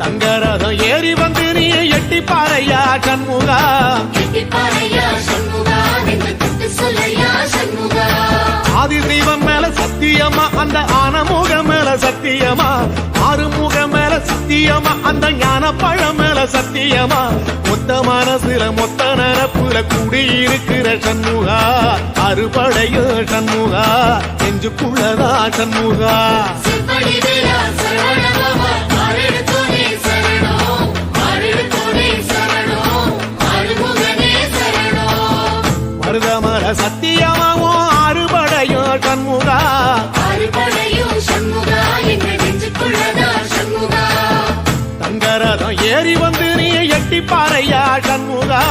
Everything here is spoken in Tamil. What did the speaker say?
தங்கரதம் ஏறி வந்து நீ எட்டி பாறையா சண்முகா ஆதி தெய்வம் மேல சத்தியமா அந்த ஆனமுகம் மேல சத்தியமா ஆறுமுகம் மேல சத்தியமா அந்த ஞான பழம் மேல சத்தியமா மொத்த மனசுல மொத்த நரப்புல கூடியிருக்கிற சண்முகா அறுபடையும் சண்முகா நெஞ்சுக்குள்ளதா சண்முகா மருதமர சத்தியமாவும் அறுபடையும் சண்முகா தங்கரதம் ஏறி வந்து நீ எட்டி பாறையா சண்முகா